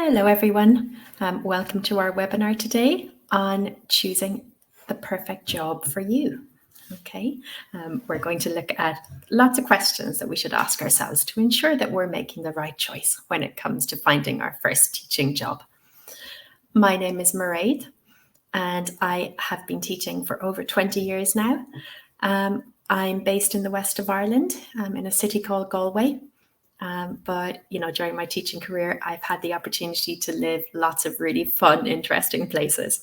Hello, everyone. Welcome to our webinar today on choosing the perfect job for you. Okay, we're going to look at lots of questions that we should ask ourselves to ensure that we're making the right choice when it comes to finding our first teaching job. My name is Mairead, and I have been teaching for over 20 years now. I'm based in the west of Ireland, in a city called Galway. But during my teaching career, I've had the opportunity to live lots of really fun, interesting places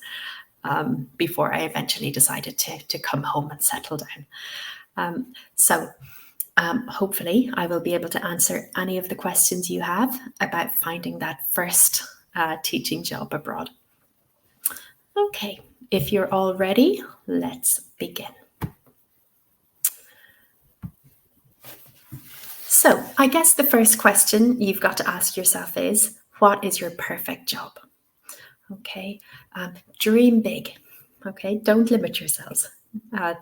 before I eventually decided to come home and settle down. So hopefully I will be able to answer any of the questions you have about finding that first teaching job abroad. Okay, if you're all ready, let's begin. So I guess the first question you've got to ask yourself is, what is your perfect job? Okay, dream big. Okay, don't limit yourselves.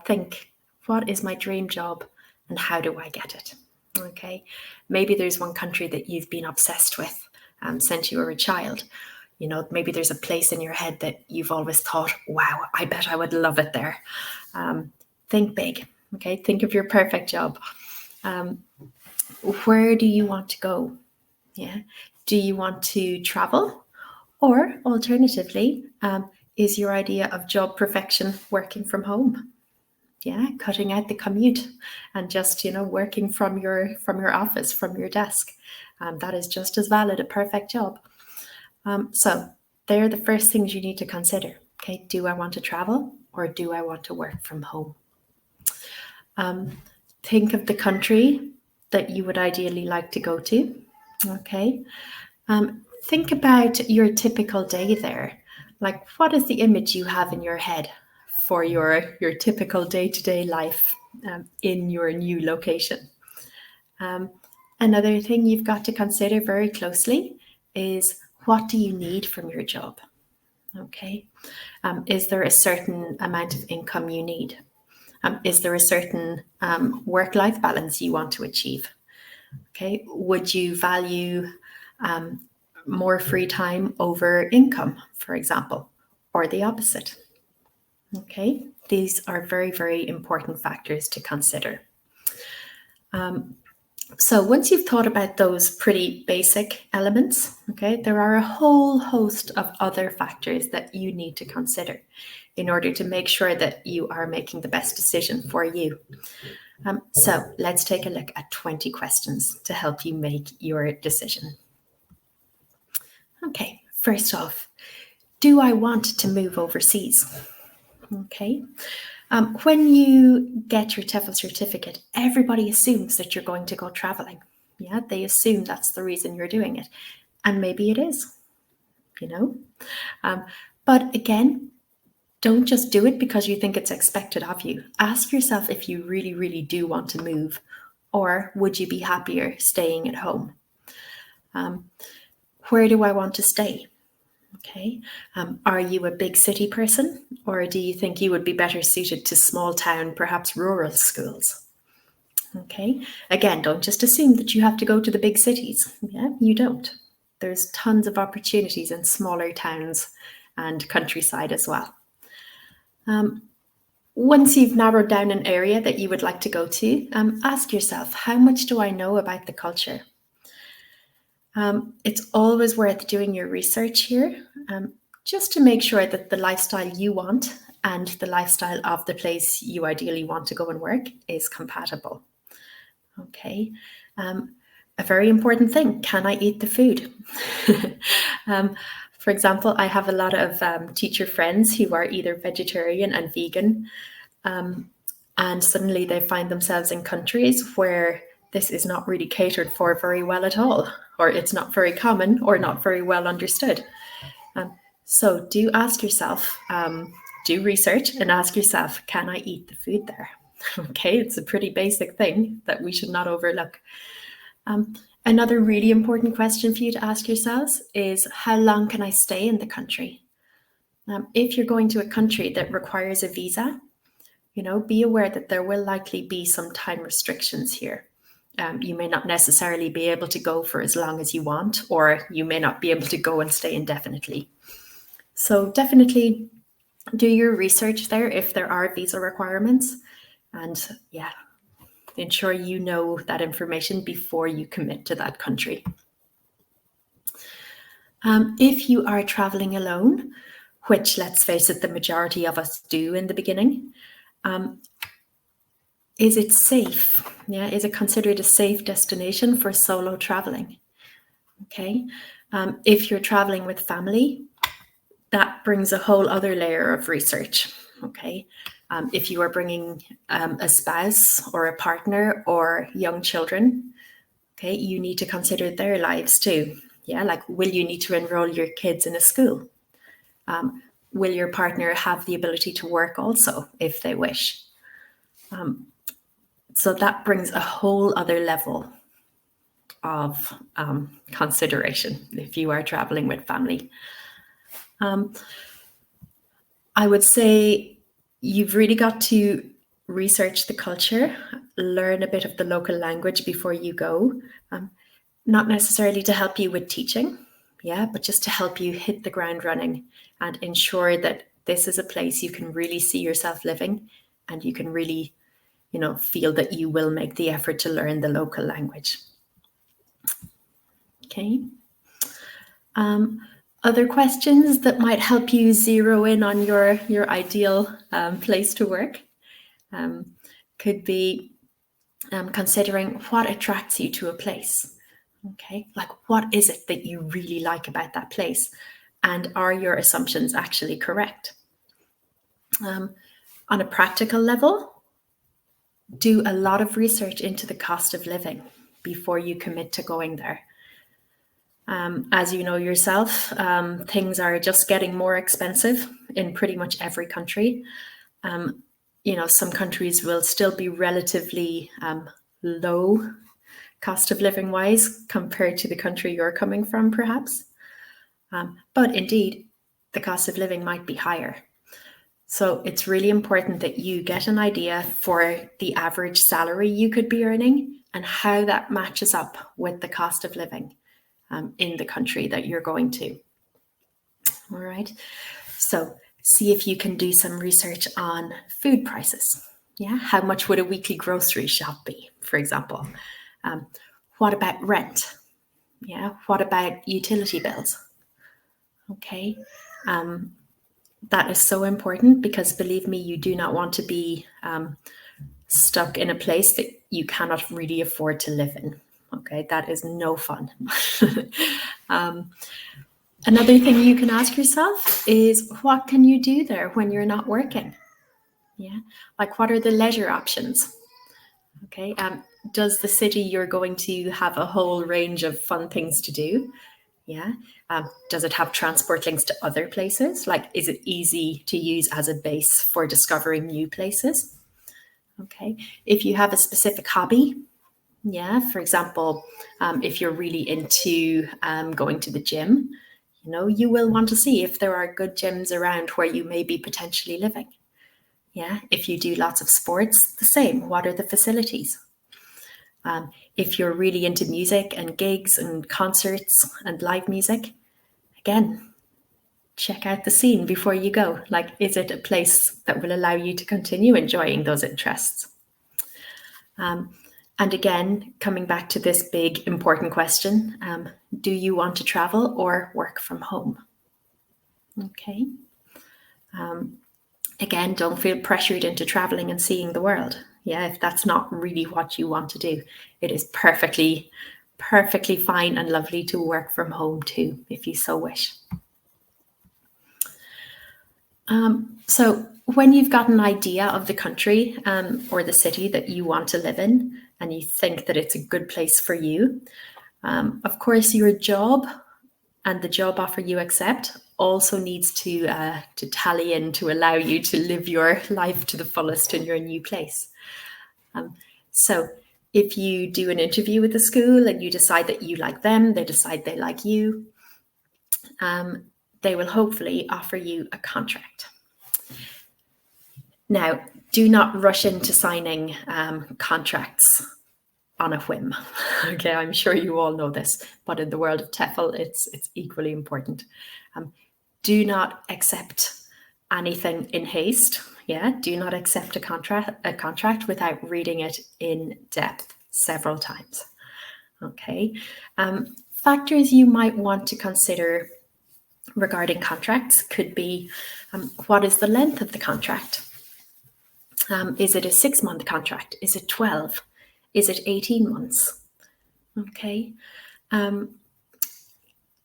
Think, what is my dream job and how do I get it? Okay, maybe there's one country that you've been obsessed with since you were a child. Maybe there's a place in your head that you've always thought, wow, I bet I would love it there. Think big. Okay, think of your perfect job. Where do you want to go? Yeah. Do you want to travel? Or alternatively, is your idea of job perfection working from home? Yeah, cutting out the commute and just, working from your office, from your desk. That is just as valid a perfect job. So they're the first things you need to consider. Okay, do I want to travel or do I want to work from home? Think of the country that you would ideally like to go to. Okay. Think about your typical day there. Like, what is the image you have in your head for your typical day-to-day life in your new location? Another thing you've got to consider very closely is, what do you need from your job? Okay. Is there a certain amount of income you need? Is there a certain work-life balance you want to achieve? Okay. Would you value more free time over income, for example, or the opposite? Okay. These are very, very important factors to consider. So once you've thought about those pretty basic elements, okay, there are a whole host of other factors that you need to consider in order to make sure that you are making the best decision for you. So let's take a look at 20 questions to help you make your decision. Okay, first off, do I want to move overseas? Okay. When you get your TEFL certificate, everybody assumes that you're going to go traveling. Yeah, they assume that's the reason you're doing it. And maybe it is, But again, don't just do it because you think it's expected of you. Ask yourself if you really, really do want to move, or would you be happier staying at home? Where do I want to stay? Okay. Are you a big city person, or do you think you would be better suited to small town, perhaps rural schools? Okay. Again, don't just assume that you have to go to the big cities. Yeah, you don't. There's tons of opportunities in smaller towns and countryside as well. Once you've narrowed down an area that you would like to go to, ask yourself, how much do I know about the culture? It's always worth doing your research here, just to make sure that the lifestyle you want and the lifestyle of the place you ideally want to go and work is compatible. Okay. A very important thing, can I eat the food? For example, I have a lot of teacher friends who are either vegetarian and vegan, and suddenly they find themselves in countries where this is not really catered for very well at all, or it's not very common or not very well understood. So do ask yourself, do research and ask yourself, can I eat the food there? Okay, it's a pretty basic thing that we should not overlook. Another really important question for you to ask yourselves is, how long can I stay in the country? If you're going to a country that requires a visa, be aware that there will likely be some time restrictions here. You may not necessarily be able to go for as long as you want, or you may not be able to go and stay indefinitely. So definitely do your research there if there are visa requirements, and yeah, ensure you know that information before you commit to that country. If you are traveling alone, which let's face it, the majority of us do in the beginning, is it safe? Yeah, is it considered a safe destination for solo traveling? Okay, if you're traveling with family, that brings a whole other layer of research. Okay, if you are bringing a spouse or a partner or young children, okay, you need to consider their lives too. Yeah, like, will you need to enroll your kids in a school? Will your partner have the ability to work also if they wish? So that brings a whole other level of consideration if you are traveling with family. I would say you've really got to research the culture, learn a bit of the local language before you go, not necessarily to help you with teaching, yeah, but just to help you hit the ground running and ensure that this is a place you can really see yourself living, and you can really, feel that you will make the effort to learn the local language. Okay. Other questions that might help you zero in on your ideal place to work could be considering what attracts you to a place. Okay, like, what is it that you really like about that place? And are your assumptions actually correct? On a practical level, do a lot of research into the cost of living before you commit to going there. As you know yourself, things are just getting more expensive in pretty much every country. Some countries will still be relatively low cost of living wise compared to the country you're coming from, perhaps. But indeed, the cost of living might be higher. So it's really important that you get an idea for the average salary you could be earning and how that matches up with the cost of living in the country that you're going to. All right. So see if you can do some research on food prices. Yeah. How much would a weekly grocery shop be, for example? What about rent? Yeah. What about utility bills? Okay. That is so important, because believe me, you do not want to be stuck in a place that you cannot really afford to live in. Okay, that is no fun. Another thing you can ask yourself is, what can you do there when you're not working? Yeah, like, what are the leisure options? Okay, does the city you're going to have a whole range of fun things to do? Yeah. Does it have transport links to other places? Like, is it easy to use as a base for discovering new places? Okay. If you have a specific hobby, yeah, for example, if you're really into going to the gym, you will want to see if there are good gyms around where you may be potentially living. Yeah. If you do lots of sports, the same. What are the facilities? If you're really into music and gigs and concerts and live music, again, check out the scene before you go. Like, is it a place that will allow you to continue enjoying those interests? And again, coming back to this big, important question, do you want to travel or work from home? Okay. Again, don't feel pressured into traveling and seeing the world. Yeah, if that's not really what you want to do, it is perfectly fine and lovely to work from home too, if you so wish. So when you've got an idea of the country or the city that you want to live in, and you think that it's a good place for you, of course, your job and the job offer you accept also needs to tally in to allow you to live your life to the fullest in your new place. So if you do an interview with the school and you decide that you like them, they decide they like you, they will hopefully offer you a contract. Now, do not rush into signing contracts on a whim. Okay, I'm sure you all know this, but in the world of TEFL, it's equally important. Do not accept anything in haste. Yeah, do not accept a contract without reading it in depth several times. Okay, factors you might want to consider regarding contracts could be what is the length of the contract? Is it a 6-month contract? Is it 12? Is it 18 months? Okay.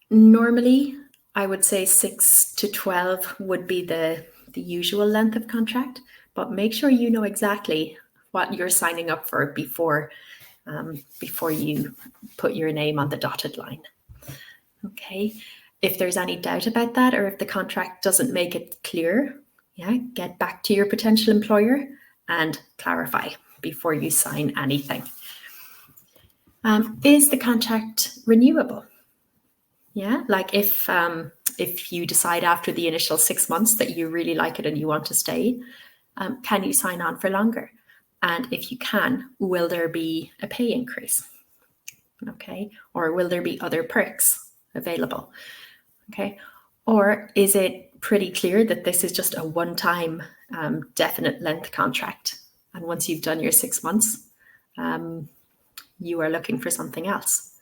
Normally, I would say 6 to 12 would be the usual length of contract, but make sure you know exactly what you're signing up for before you put your name on the dotted line. Okay. If there's any doubt about that, or if the contract doesn't make it clear, get back to your potential employer and clarify before you sign anything. Is the contract renewable? Yeah, like if you decide after the initial 6 months that you really like it and you want to stay, can you sign on for longer? And if you can, will there be a pay increase? Okay, or will there be other perks available? Okay, or is it pretty clear that this is just a one-time definite length contract, and once you've done your 6 months, you are looking for something else?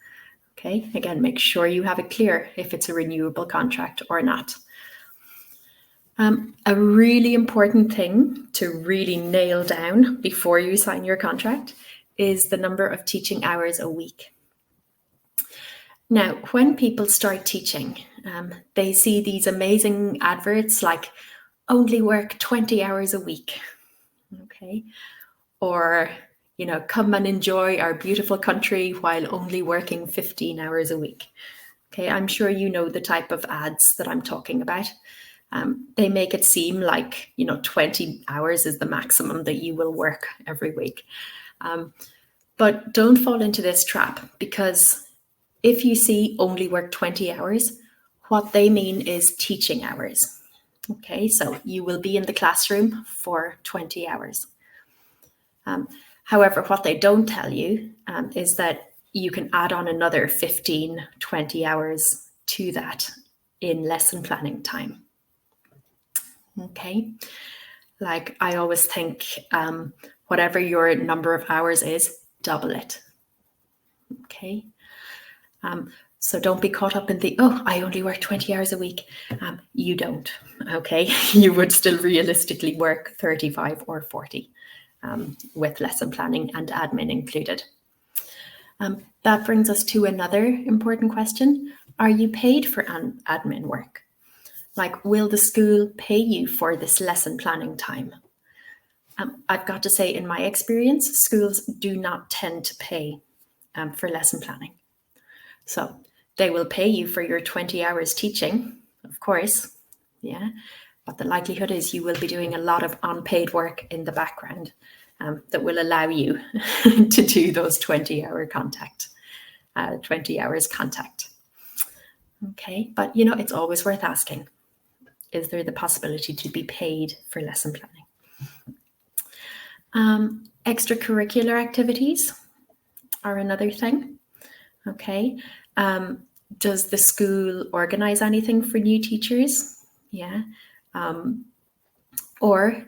Okay, again, make sure you have it clear if it's a renewable contract or not. A really important thing to really nail down before you sign your contract is the number of teaching hours a week. Now, when people start teaching, they see these amazing adverts like only work 20 hours a week, okay? Or, come and enjoy our beautiful country while only working 15 hours a week. Okay, I'm sure you know the type of ads that I'm talking about. They make it seem like, 20 hours is the maximum that you will work every week. But don't fall into this trap, because if you see only work 20 hours, what they mean is teaching hours. Okay, so you will be in the classroom for 20 hours. However, what they don't tell you is that you can add on another 15, 20 hours to that in lesson planning time. Okay, like I always think, whatever your number of hours is, double it. Okay, so don't be caught up in the, I only work 20 hours a week. You don't, okay? You would still realistically work 35 or 40 with lesson planning and admin included. That brings us to another important question. Are you paid for admin work? Like, will the school pay you for this lesson planning time? I've got to say, in my experience, schools do not tend to pay for lesson planning. So they will pay you for your 20 hours teaching, of course, but the likelihood is you will be doing a lot of unpaid work in the background that will allow you to do those 20 hours contact. Okay, but it's always worth asking, is there the possibility to be paid for lesson planning? Extracurricular activities are another thing. Okay, does the school organize anything for new teachers? Or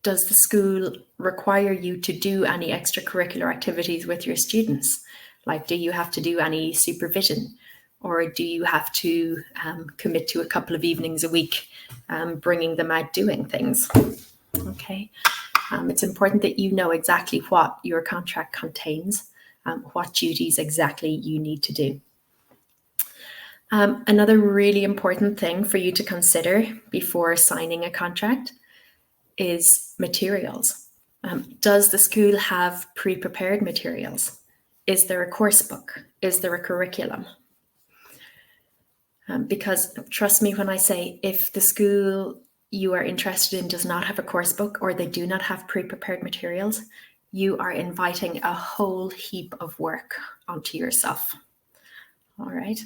does the school require you to do any extracurricular activities with your students? Like, do you have to do any supervision? Or do you have to commit to a couple of evenings a week, bringing them out doing things? Okay, it's important that you know exactly what your contract contains, what duties exactly you need to do. Another really important thing for you to consider before signing a contract is materials. Does the school have pre-prepared materials? Is there a course book? Is there a curriculum? Because trust me when I say, if the school you are interested in does not have a course book, or they do not have pre-prepared materials, you are inviting a whole heap of work onto yourself. All right.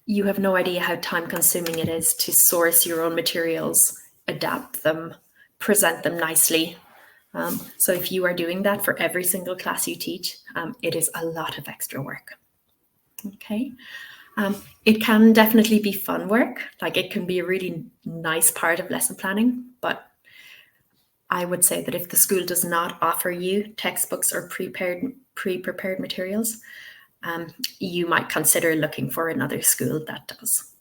You have no idea how time-consuming it is to source your own materials, adapt them, present them nicely, So if you are doing that for every single class you teach, it is a lot of extra work. Okay. It can definitely be fun work. Like it can be a really nice part of lesson planning, but I would say that if the school does not offer you textbooks or pre-prepared materials, you might consider looking for another school that does,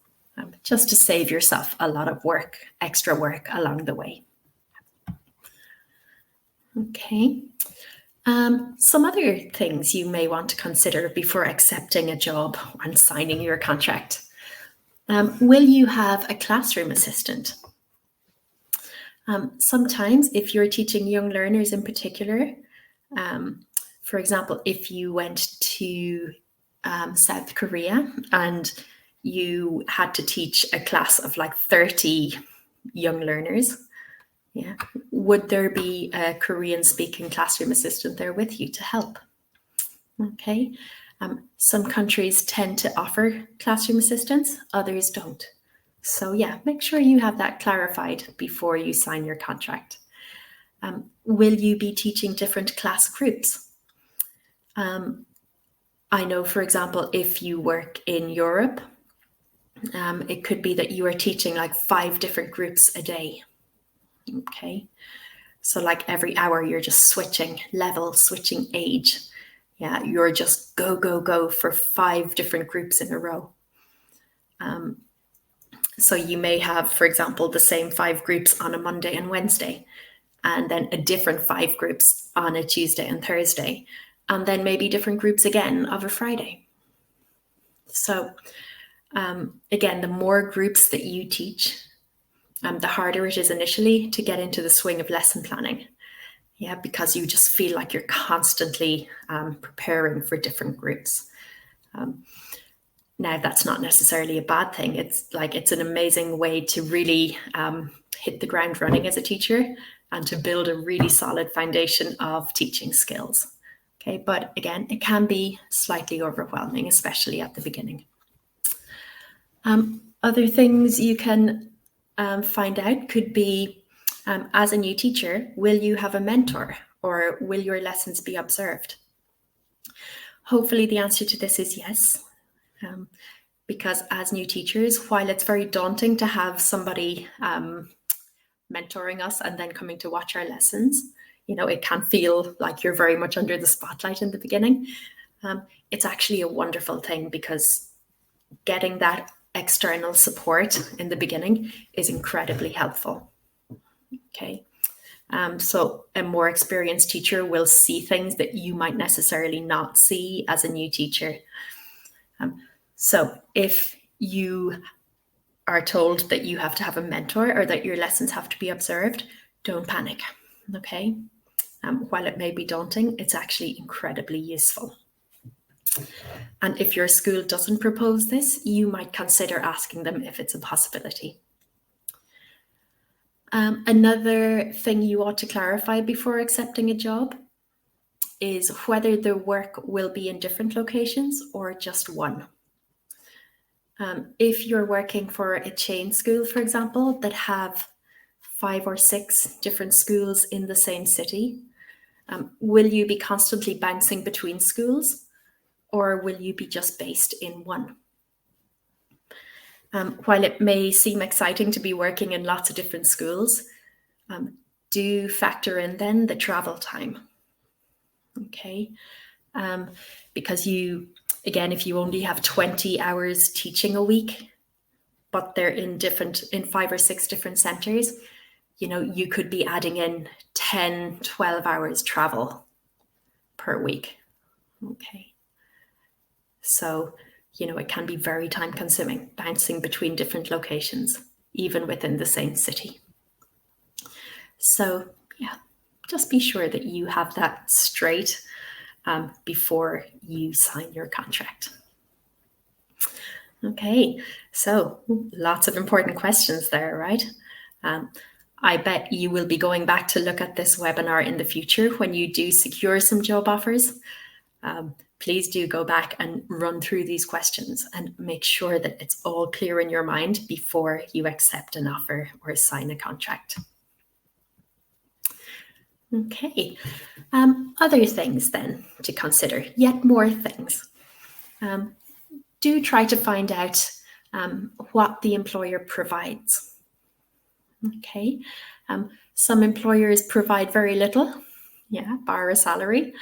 just to save yourself a lot of work, extra work along the way. Okay. Some other things you may want to consider before accepting a job and signing your contract. Will you have a classroom assistant? Sometimes if you're teaching young learners in particular, for example, if you went to South Korea and you had to teach a class of like 30 young learners, yeah, would there be a Korean speaking classroom assistant there with you to help? Okay. Some countries tend to offer classroom assistants, others don't. So yeah, make sure you have that clarified before you sign your contract. Will you be teaching different class groups? I know, for example, if you work in Europe, it could be that you are teaching like 5 different groups a day. Okay. So like every hour you're just switching level, switching age. Yeah, you're just go, go, go for 5 different groups in a row. So you may have, for example, the same 5 groups on a Monday and Wednesday, and then a different 5 groups on a Tuesday and Thursday, and then maybe different groups again of a Friday. So again, the more groups that you teach, the harder it is initially to get into the swing of lesson planning. Yeah, because you just feel like you're constantly preparing for different groups. Now, that's not necessarily a bad thing. It's an amazing way to really hit the ground running as a teacher and to build a really solid foundation of teaching skills. Okay, but again, it can be slightly overwhelming, especially at the beginning. Other things you can find out could be, as a new teacher, will you have a mentor or will your lessons be observed? Hopefully the answer to this is yes. Because as new teachers, while it's very daunting to have somebody mentoring us and then coming to watch our lessons, it can feel like you're very much under the spotlight in the beginning. It's actually a wonderful thing because getting that external support in the beginning is incredibly helpful. Okay. So a more experienced teacher will see things that you might necessarily not see as a new teacher. So if you are told that you have to have a mentor or that your lessons have to be observed, don't panic, okay? While it may be daunting, it's actually incredibly useful. And if your school doesn't propose this, you might consider asking them if it's a possibility. Another thing you ought to clarify before accepting a job is whether the work will be in different locations or just one. If you're working for a chain school, for example, that have 5 or 6 different schools in the same city, will you be constantly bouncing between schools or will you be just based in one? While it may seem exciting to be working in lots of different schools, do factor in then the travel time. Okay, because again, if you only have 20 hours teaching a week, but they're in 5 or 6 different centers, you could be adding in 10, 12 hours travel per week. Okay. So, it can be very time consuming, bouncing between different locations, even within the same city. So, yeah, just be sure that you have that straight before you sign your contract. Okay, so lots of important questions there, right? I bet you will be going back to look at this webinar in the future when you do secure some job offers. Please do go back and run through these questions and make sure that it's all clear in your mind before you accept an offer or sign a contract. Okay. Other things then to consider, yet more things. Do try to find out what the employer provides. Okay. Some employers provide very little, bar a salary.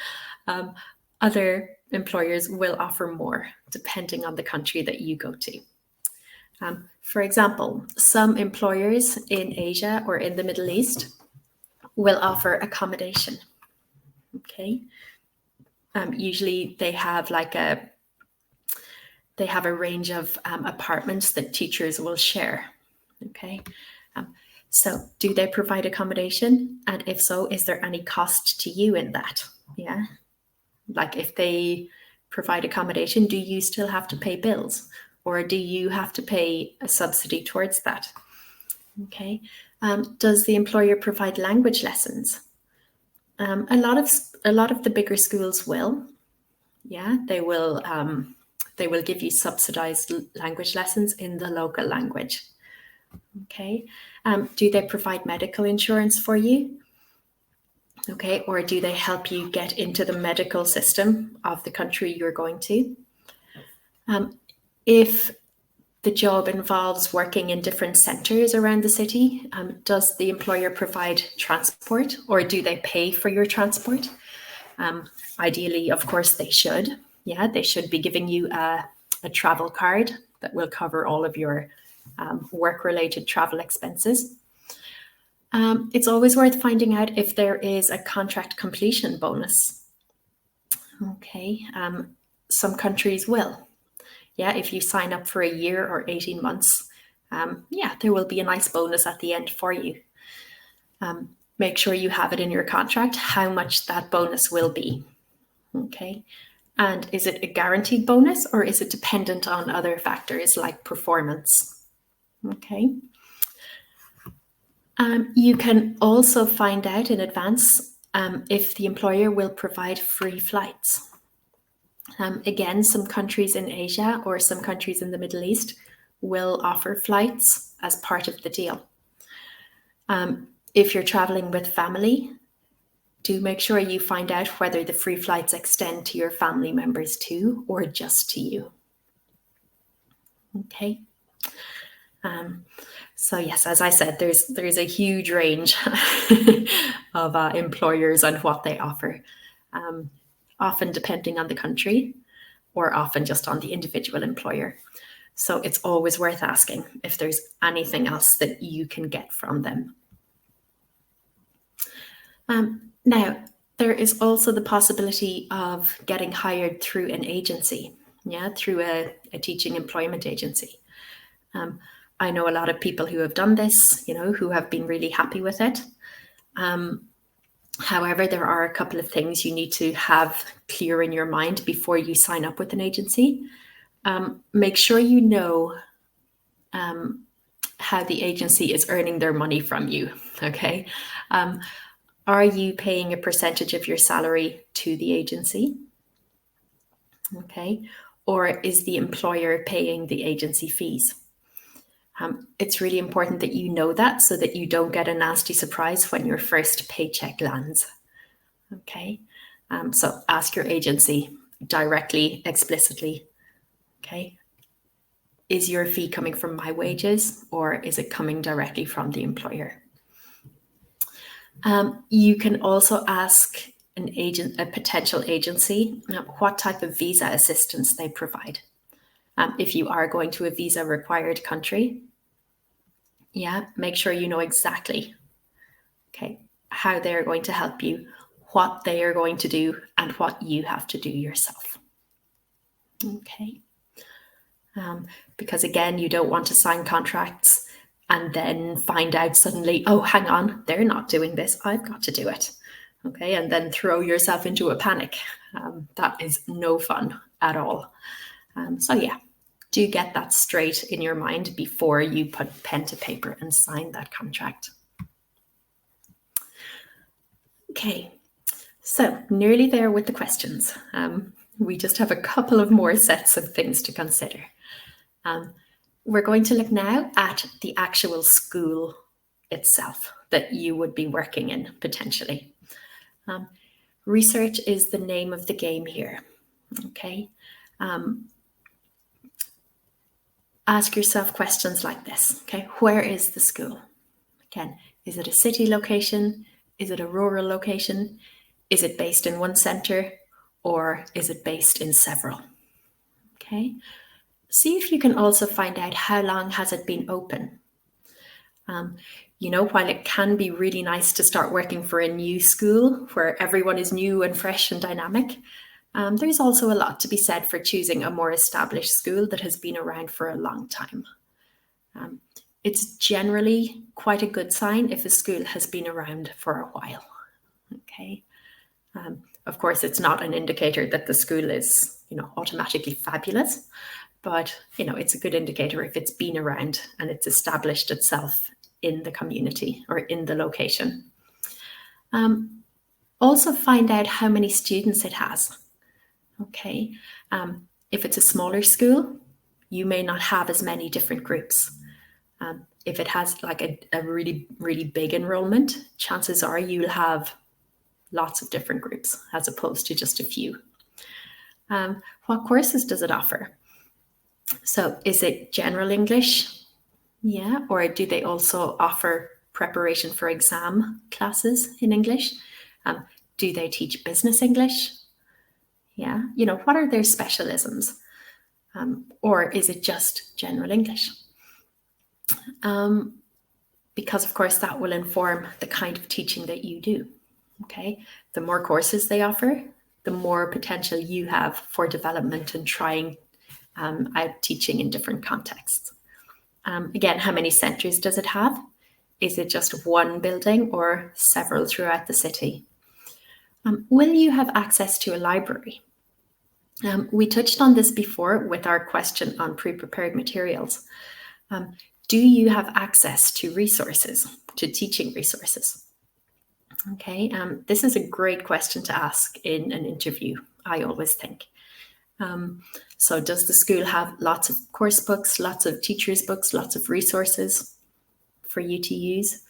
Other employers will offer more depending on the country that you go to. For example, some employers in Asia or in the Middle East will offer accommodation. Okay. Usually they have a range of apartments that teachers will share. Okay. So do they provide accommodation? And if so, is there any cost to you in that? Yeah. Like if they provide accommodation, do you still have to pay bills? Or do you have to pay a subsidy towards that? Okay. Does the employer provide language lessons? A lot of the bigger schools will. Yeah, they will give you subsidized language lessons in the local language. Okay. Do they provide medical insurance for you? Okay. Or do they help you get into the medical system of the country you're going to? If the job involves working in different centers around the city, does the employer provide transport, or do they pay for your transport? Ideally, of course, they should. Yeah, they should be giving you a travel card that will cover all of your work-related travel expenses. It's always worth finding out if there is a contract completion bonus. Okay, some countries will. Yeah, if you sign up for a year or 18 months, there will be a nice bonus at the end for you. Make sure you have it in your contract, how much that bonus will be. Okay. And is it a guaranteed bonus, or is it dependent on other factors like performance? Okay. You can also find out in advance if the employer will provide free flights. Again, some countries in Asia or some countries in the Middle East will offer flights as part of the deal. If you're traveling with family, do make sure you find out whether the free flights extend to your family members too, or just to you. Okay. So yes, as I said, there's a huge range of employers and what they offer, often depending on the country, or often just on the individual employer. So it's always worth asking if there's anything else that you can get from them. Now, there is also the possibility of getting hired through an agency, through a teaching employment agency. I know a lot of people who have done this, who have been really happy with it. However, there are a couple of things you need to have clear in your mind before you sign up with an agency. Make sure you know how the agency is earning their money from you, okay? Are you paying a percentage of your salary to the agency? Okay. Or is the employer paying the agency fees? It's really important that you know that so that you don't get a nasty surprise when your first paycheck lands. Okay. So ask your agency directly, explicitly. Okay. Is your fee coming from my wages, or is it coming directly from the employer? You can also ask a potential agency, what type of visa assistance they provide. If you are going to a visa required country, make sure you know exactly, how they're going to help you, what they are going to do, and what you have to do yourself. Okay. Because again, you don't want to sign contracts and then find out suddenly, oh, hang on, they're not doing this, I've got to do it. Okay, and then throw yourself into a panic. That is no fun at all. So do get that straight in your mind before you put pen to paper and sign that contract. Okay, so nearly there with the questions. We just have a couple of more sets of things to consider. We're going to look now at the actual school itself that you would be working in potentially. Research is the name of the game here, okay? Ask yourself questions like this, okay? Where is the school? Again, is it a city location? Is it a rural location? Is it based in one centre, or is it based in several? Okay. See if you can also find out how long has it been open. While it can be really nice to start working for a new school where everyone is new and fresh and dynamic, there's also a lot to be said for choosing a more established school that has been around for a long time. It's generally quite a good sign if a school has been around for a while. Okay. Of course, it's not an indicator that the school is, automatically fabulous, but, it's a good indicator if it's been around and it's established itself in the community or in the location. Also find out how many students it has. Okay. If it's a smaller school, you may not have as many different groups. If it has like a really, really big enrollment, chances are you'll have lots of different groups as opposed to just a few. What courses does it offer? So is it general English? Yeah, or do they also offer preparation for exam classes in English? Do they teach business English? Yeah, what are their specialisms? Or is it just general English? Because of course that will inform the kind of teaching that you do. Okay, the more courses they offer, the more potential you have for development and trying out teaching in different contexts. Again, how many centres does it have? Is it just one building or several throughout the city? Will you have access to a library? We touched on this before with our question on pre-prepared materials. Do you have access to resources, to teaching resources? Okay, this is a great question to ask in an interview, I always think. So does the school have lots of course books, lots of teachers' books, lots of resources for you to use?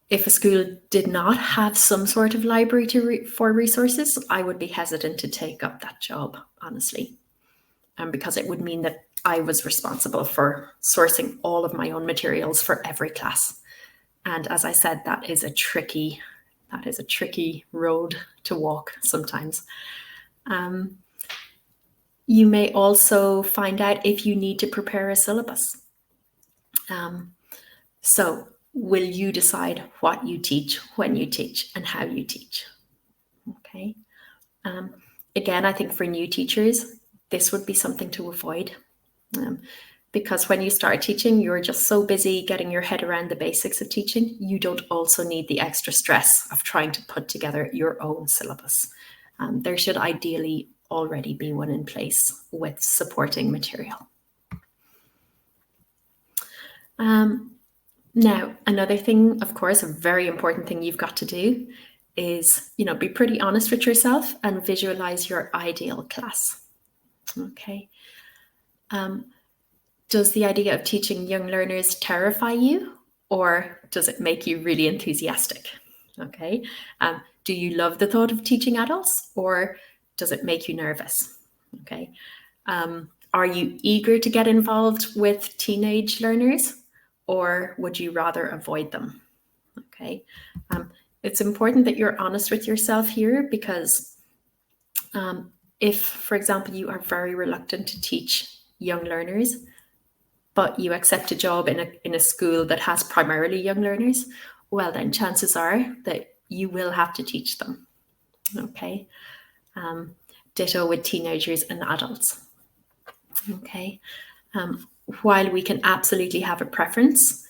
If a school did not have some sort of library for resources, I would be hesitant to take up that job, honestly, because it would mean that I was responsible for sourcing all of my own materials for every class. And as I said, that is a tricky road to walk sometimes. You may also find out if you need to prepare a syllabus. So will you decide what you teach, when you teach, and how you teach? Okay. Again, I think for new teachers, this would be something to avoid. Because when you start teaching, you're just so busy getting your head around the basics of teaching, you don't also need the extra stress of trying to put together your own syllabus. There should ideally already be one in place with supporting material. Now, another thing, of course, a very important thing you've got to do is, be pretty honest with yourself and visualize your ideal class. Okay. Does the idea of teaching young learners terrify you, or does it make you really enthusiastic? Okay. Do you love the thought of teaching adults, or does it make you nervous? Okay. Are you eager to get involved with teenage learners, or would you rather avoid them? Okay. It's important that you're honest with yourself here, because if, for example, you are very reluctant to teach young learners, but you accept a job in a school that has primarily young learners, well, then chances are that you will have to teach them. Okay. Ditto with teenagers and adults. Okay. While we can absolutely have a preference,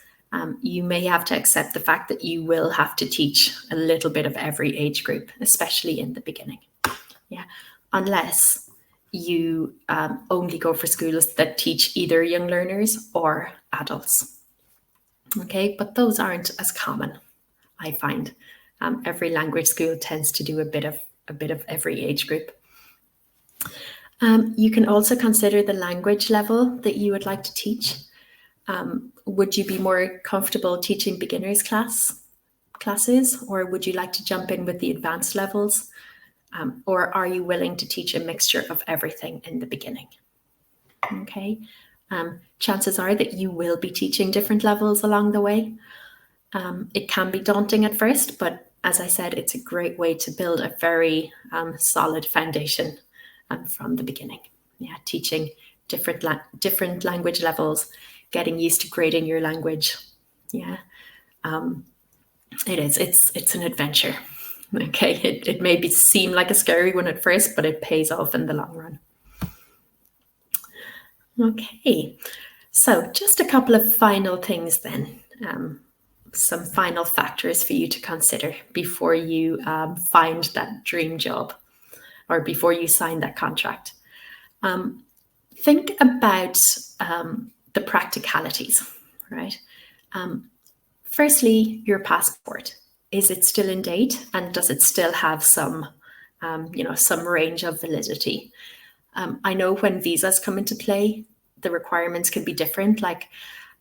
you may have to accept the fact that you will have to teach a little bit of every age group, especially in the beginning. Yeah. Unless you only go for schools that teach either young learners or adults. Okay, but those aren't as common, I find. Every language school tends to do a bit of every age group. You can also consider the language level that you would like to teach. Would you be more comfortable teaching beginners classes, or would you like to jump in with the advanced levels? Or are you willing to teach a mixture of everything in the beginning? Okay, chances are that you will be teaching different levels along the way. It can be daunting at first, but as I said, it's a great way to build a very solid foundation from the beginning. Yeah, teaching different language levels, getting used to grading your language. Yeah, it's an adventure. Okay, it may seem like a scary one at first, but it pays off in the long run. Okay, so just a couple of final things then. Some final factors for you to consider before you find that dream job or before you sign that contract. Think about the practicalities, right? Firstly, your passport. Is it still in date, and does it still have some range of validity? I know when visas come into play, the requirements can be different. Like,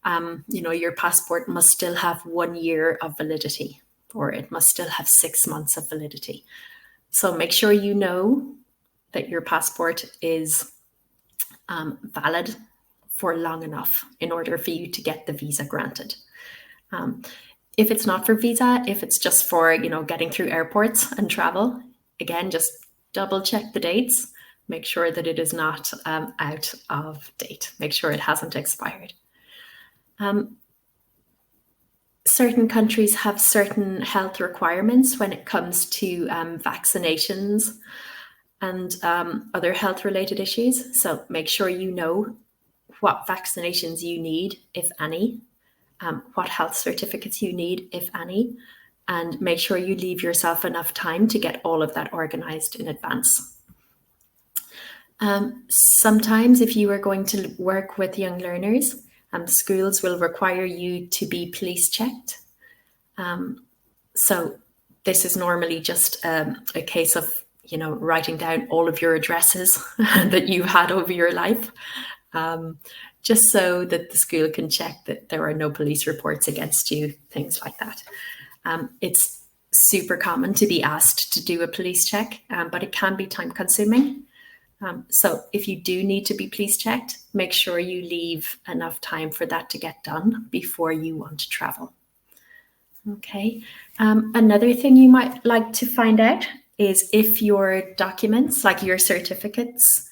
your passport must still have 1 year of validity, or it must still have 6 months of validity. So make sure you know that your passport is valid for long enough in order for you to get the visa granted. If it's not for visa, if it's just for, getting through airports and travel, again, just double check the dates. Make sure that it is not out of date. Make sure it hasn't expired. Certain countries have certain health requirements when it comes to vaccinations and other health-related issues. So make sure you know what vaccinations you need, if any, what health certificates you need, if any, and make sure you leave yourself enough time to get all of that organized in advance. Sometimes if you are going to work with young learners, schools will require you to be police checked. So this is normally just a case of, writing down all of your addresses that you've had over your life, just so that the school can check that there are no police reports against you, things like that. It's super common to be asked to do a police check, but it can be time consuming. So if you do need to be police checked, make sure you leave enough time for that to get done before you want to travel. Okay. Another thing you might like to find out is if your documents, like your certificates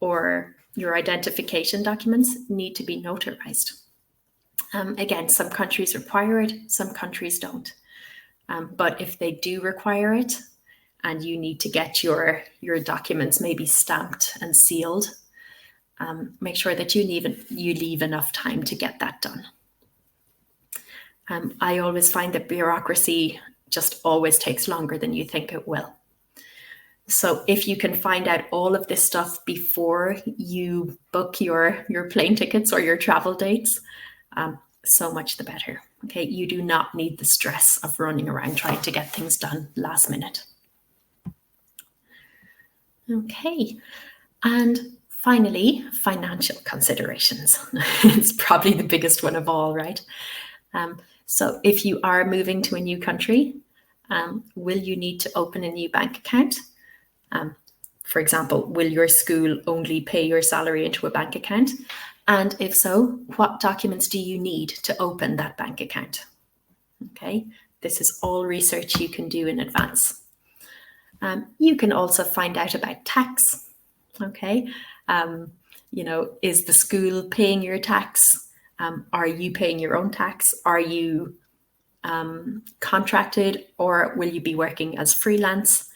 or your identification documents, need to be notarized. Again, some countries require it, some countries don't. But if they do require it, and you need to get your documents maybe stamped and sealed, make sure that you leave enough time to get that done. I always find that bureaucracy just always takes longer than you think it will. So if you can find out all of this stuff before you book your plane tickets or your travel dates, so much the better. Okay, you do not need the stress of running around trying to get things done last minute. Okay, and finally, financial considerations. It's probably the biggest one of all, right? So if you are moving to a new country, will you need to open a new bank account? For example, will your school only pay your salary into a bank account? And if so, what documents do you need to open that bank account? Okay, this is all research you can do in advance. You can also find out about tax. Okay, is the school paying your tax? Are you paying your own tax? Are you contracted, or will you be working as freelance?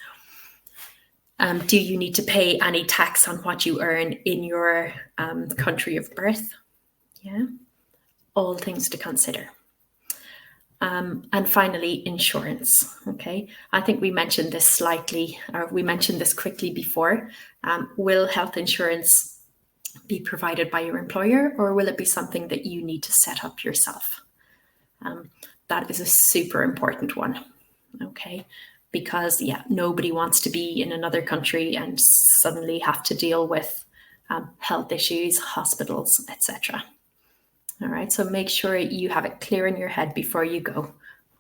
Do you need to pay any tax on what you earn in your country of birth? Yeah, all things to consider. And finally, insurance. Okay, I think we mentioned this slightly, or we mentioned this quickly before. Will health insurance be provided by your employer, or will it be something that you need to set up yourself? That is a super important one. Okay, because nobody wants to be in another country and suddenly have to deal with health issues, hospitals, etc. All right, so make sure you have it clear in your head before you go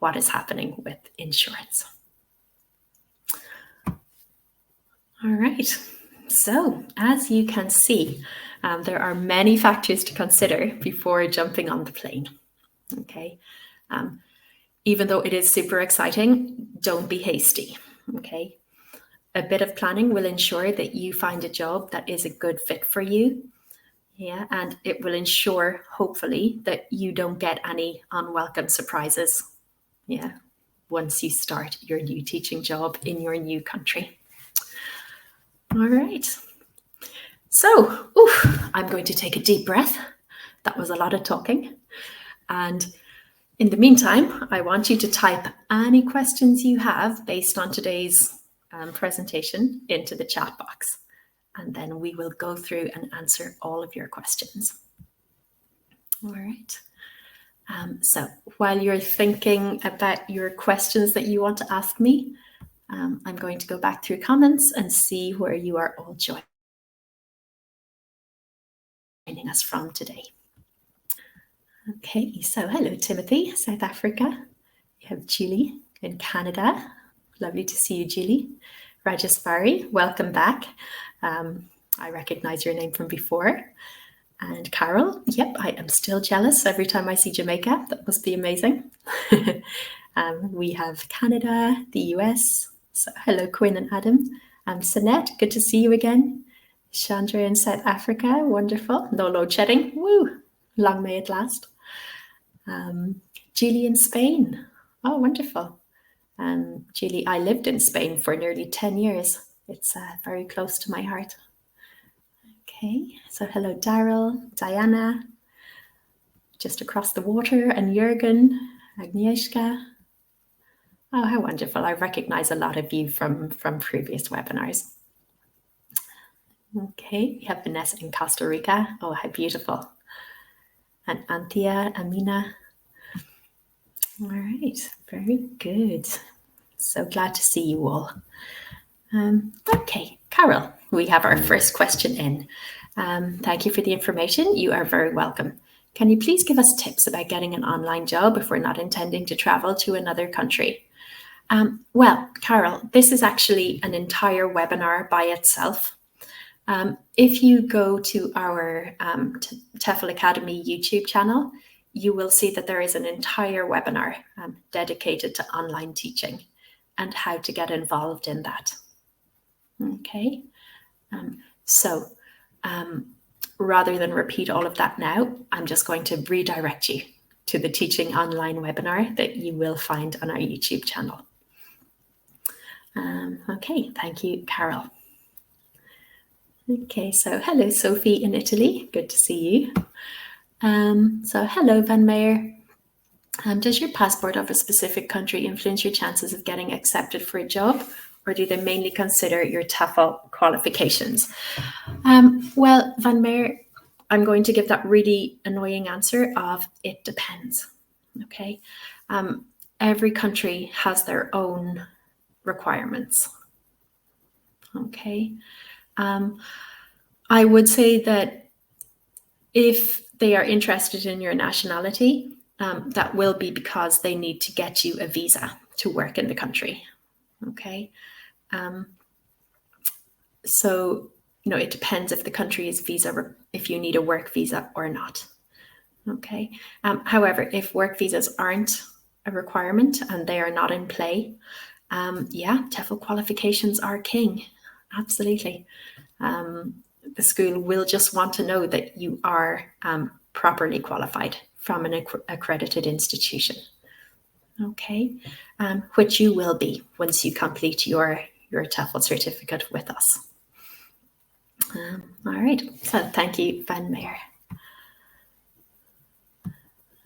what is happening with insurance. All right, so as you can see, there are many factors to consider before jumping on the plane, okay? Even though it is super exciting, don't be hasty, okay? A bit of planning will ensure that you find a job that is a good fit for you, yeah, and it will ensure, hopefully, that you don't get any unwelcome surprises, yeah, once you start your new teaching job in your new country. All right. So, I'm going to take a deep breath. That was a lot of talking. And in the meantime, I want you to type any questions you have based on today's presentation into the chat box. And then we will go through and answer all of your questions. All right. So while you're thinking about your questions that you want to ask me, I'm going to go back through comments and see where you are all joining us from today. Okay, so hello Timothy, South Africa. You have Julie in Canada. Lovely to see you, Julie. Rajasvari, welcome back. I recognize your name from before. And Carol, yep, I am still jealous every time I see Jamaica. That must be amazing. We have Canada, the US. So hello, Quinn and Adam. Sanette, good to see you again. Chandra in South Africa, wonderful. No load shedding, woo, long may it last. Julie in Spain, oh, wonderful. Julie, I lived in Spain for nearly 10 years. It's very close to my heart. Okay, so hello, Daryl, Diana, just across the water, and Jürgen, Agnieszka. Oh, how wonderful. I recognize a lot of you from previous webinars. Okay, we have Vanessa in Costa Rica. Oh, how beautiful. And Anthea, Amina. All right, very good. So glad to see you all. Okay, Carol, we have our first question in. Thank you for the information. You are very welcome. Can you please give us tips about getting an online job if we're not intending to travel to another country? Well, Carol, this is actually an entire webinar by itself. If you go to our TEFL Academy YouTube channel, you will see that there is an entire webinar dedicated to online teaching and how to get involved in that. Okay, so rather than repeat all of that now, I'm just going to redirect you to the Teaching Online webinar that you will find on our YouTube channel. Okay, thank you, Carol. Okay, so hello, Sophie in Italy. Good to see you. So hello, Van Meyer. Does your passport of a specific country influence your chances of getting accepted for a job, or do they mainly consider your TEFL qualifications? Well, Van Meyer, I'm going to give that really annoying answer of it depends, okay? Every country has their own requirements, okay? I would say that if they are interested in your nationality, that will be because they need to get you a visa to work in the country, okay? So, you know, it depends if the country is if you need a work visa or not, okay? However, if work visas aren't a requirement and they are not in play, yeah, TEFL qualifications are king, absolutely. The school will just want to know that you are properly qualified from an accredited institution, okay? Which you will be once you complete your TEFL certificate with us. All right, so thank you, Van Meyer.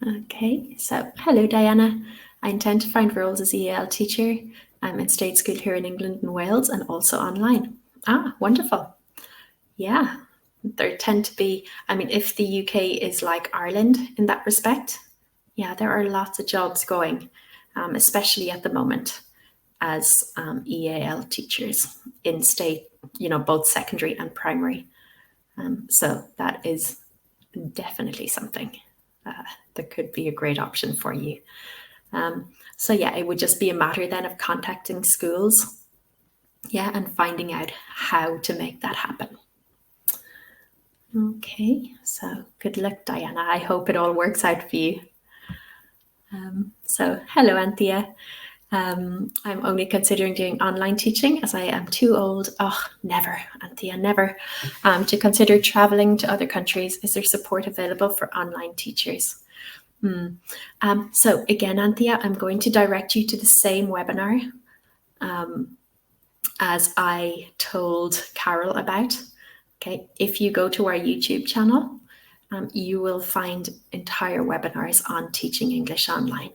Okay, so hello, Diana. I intend to find roles as EAL teacher. I'm in state school here in England and Wales and also online. Ah, wonderful. Yeah, there tend to be, I mean, if the UK is like Ireland in that respect, yeah, there are lots of jobs going, especially at the moment as EAL teachers in state, you know, both secondary and primary. So that is definitely something that could be a great option for you. So yeah, it would just be a matter then of contacting schools, yeah, and finding out how to make that happen. Okay, so good luck, Diana. I hope it all works out for you. So hello, Anthea. I'm only considering doing online teaching as I am too old. Oh, never, Anthea, never. To consider traveling to other countries. Is there support available for online teachers? So again, Anthea, I'm going to direct you to the same webinar as I told Carol about. Okay, if you go to our YouTube channel, you will find entire webinars on teaching English online.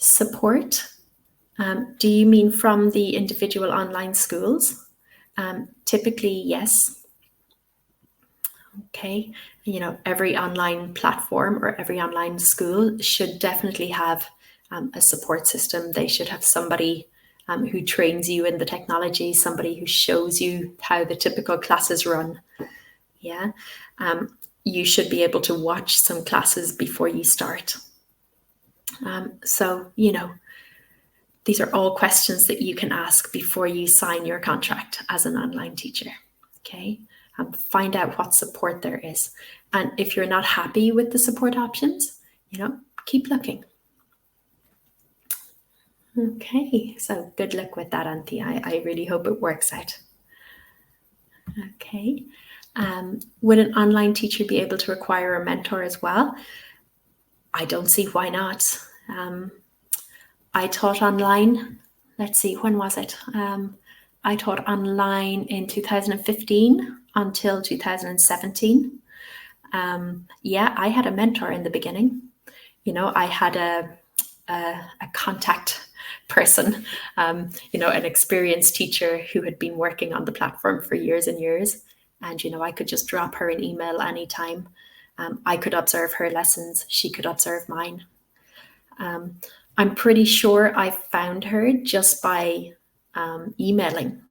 Support, do you mean from the individual online schools? Typically, yes. Okay, you know, every online platform or every online school should definitely have a support system. They should have somebody who trains you in the technology, somebody who shows you how the typical classes run. Yeah, you should be able to watch some classes before you start. So, you know, these are all questions that you can ask before you sign your contract as an online teacher. Okay, find out what support there is. And if you're not happy with the support options, you know, keep looking. Okay, so good luck with that, Anthea. I really hope it works out. Okay, would an online teacher be able to require a mentor as well? I don't see why not. I taught online, let's see, when was it? I taught online in 2015 until 2017. Yeah, I had a mentor in the beginning. You know, I had a contact person, you know, an experienced teacher who had been working on the platform for years and years. And, you know, I could just drop her an email anytime. I could observe her lessons. She could observe mine. I'm pretty sure I found her just by emailing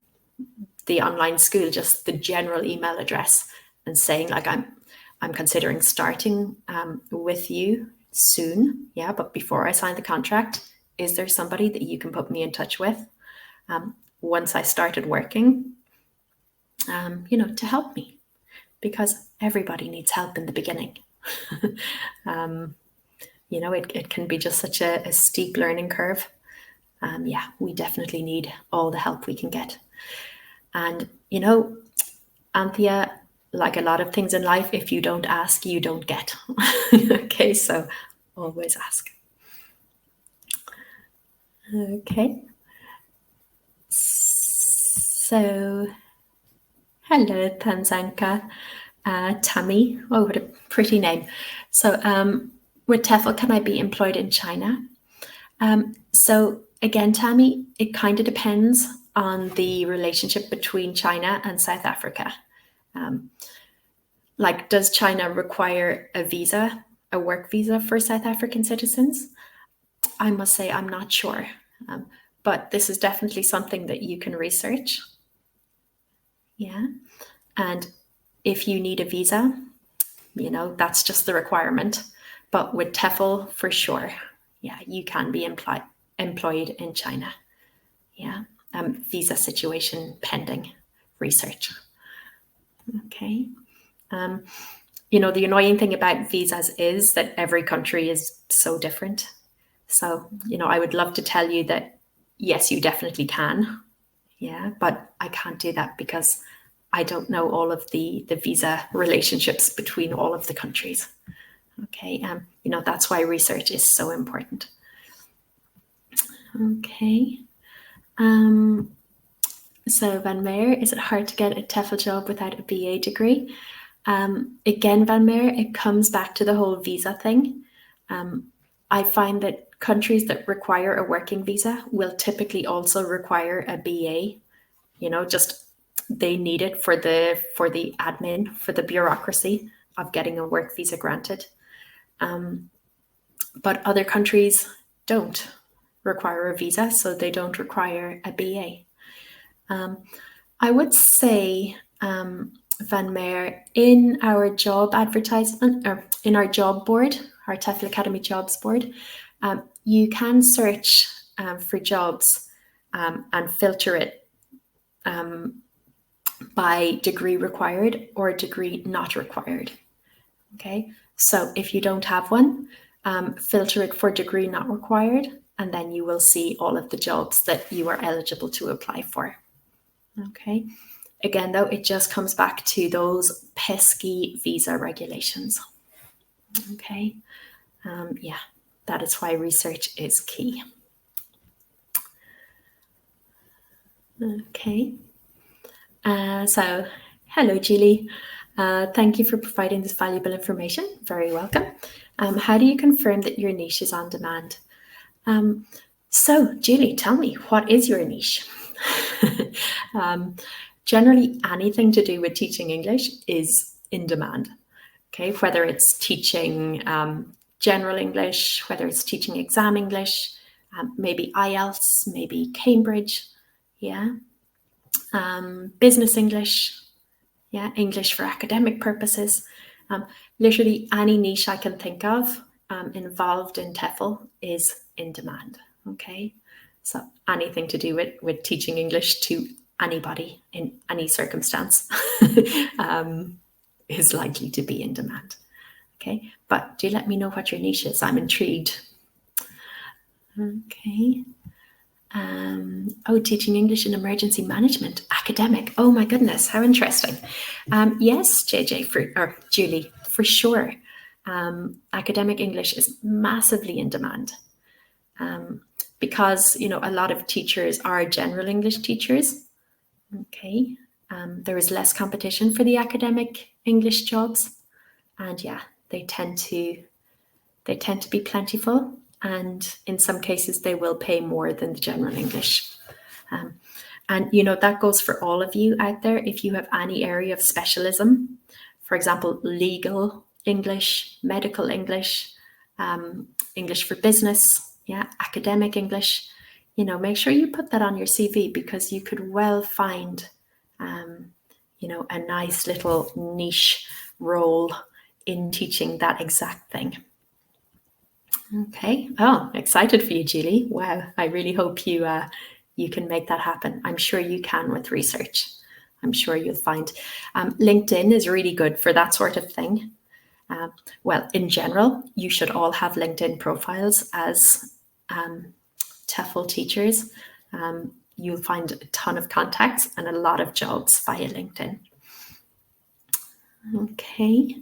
the online school, just the general email address, and saying like, I'm considering starting with you soon. Yeah, but before I sign the contract, is there somebody that you can put me in touch with once I started working, you know, to help me? Because everybody needs help in the beginning. You know, it can be just such a steep learning curve. Yeah, we definitely need all the help we can get. And, you know, Anthea, like a lot of things in life, if you don't ask, you don't get. Okay, so always ask. Okay. So, hello, Tanzanka. Tammy, oh, what a pretty name. So, with TEFL, can I be employed in China? So again, Tammy, it kind of depends on the relationship between China and South Africa. Like, does China require a visa, a work visa for South African citizens? I must say I'm not sure, but this is definitely something that you can research. Yeah, and if you need a visa, you know, that's just the requirement. But with TEFL, for sure, yeah, you can be employed in China. Yeah, visa situation pending, research. Okay. You know, the annoying thing about visas is that every country is so different. So, you know, I would love to tell you that, yes, you definitely can. Yeah, but I can't do that because I don't know all of the visa relationships between all of the countries. Okay, you know, that's why research is so important. Okay. So Van Meer, is it hard to get a TEFL job without a BA degree? Again, Van Meer, it comes back to the whole visa thing. I find that countries that require a working visa will typically also require a BA. You know, just they need it for the admin, for the bureaucracy of getting a work visa granted. But other countries don't require a visa, so they don't require a BA. I would say, Van Meer, in our job advertisement, or in our job board, our TEFL Academy jobs board, you can search for jobs and filter it by degree required or degree not required. Okay, so if you don't have one, filter it for degree not required, and then you will see all of the jobs that you are eligible to apply for. Okay, again though, it just comes back to those pesky visa regulations. Okay, yeah, that is why research is key. Okay, so hello Julie. Thank you for providing this valuable information. Very welcome. How do you confirm that your niche is on demand? So Julie, tell me, what is your niche? Generally, anything to do with teaching English is in demand. Okay, whether it's teaching general English, whether it's teaching exam English, maybe IELTS, maybe Cambridge, yeah, business English, yeah, English for academic purposes. Literally any niche I can think of involved in TEFL is in demand. Okay, so anything to do with teaching English to anybody in any circumstance is likely to be in demand. Okay, but do let me know what your niche is. I'm intrigued. Okay. Oh, teaching English in emergency management, academic. Oh my goodness, how interesting. Yes, Julie, for sure. Academic English is massively in demand because, you know, a lot of teachers are general English teachers. Okay, there is less competition for the academic English jobs, and yeah, they tend to be plentiful. And in some cases, they will pay more than the general English. And, you know, that goes for all of you out there. If you have any area of specialism, for example, legal English, medical English, English for business, yeah, academic English, you know, make sure you put that on your CV, because you could well find, you know, a nice little niche role in teaching that exact thing. Okay. Oh, excited for you, Julie. Wow. I really hope you can make that happen. I'm sure you can with research. I'm sure you'll find LinkedIn is really good for that sort of thing. Well, in general, you should all have LinkedIn profiles as TEFL teachers. You'll find a ton of contacts and a lot of jobs via LinkedIn. Okay.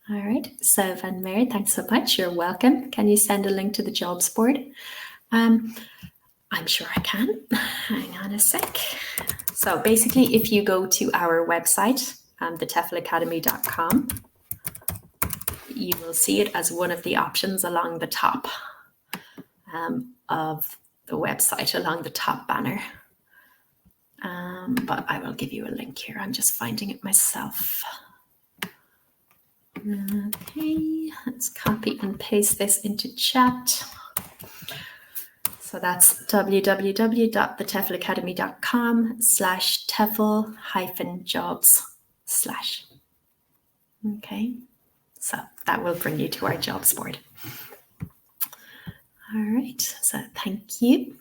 All right, so Van Meer, thanks so much. You're welcome. Can you send a link to the jobs board? I'm sure I can. Hang on a sec. So basically, if you go to our website, theteflacademy.com, you will see it as one of the options along the top of the website, along the top banner. But I will give you a link here. I'm just finding it myself. Okay, let's copy and paste this into chat. So that's www.teflacademy.com/TEFL-jobs/. Okay, so that will bring you to our jobs board. All right, so thank you.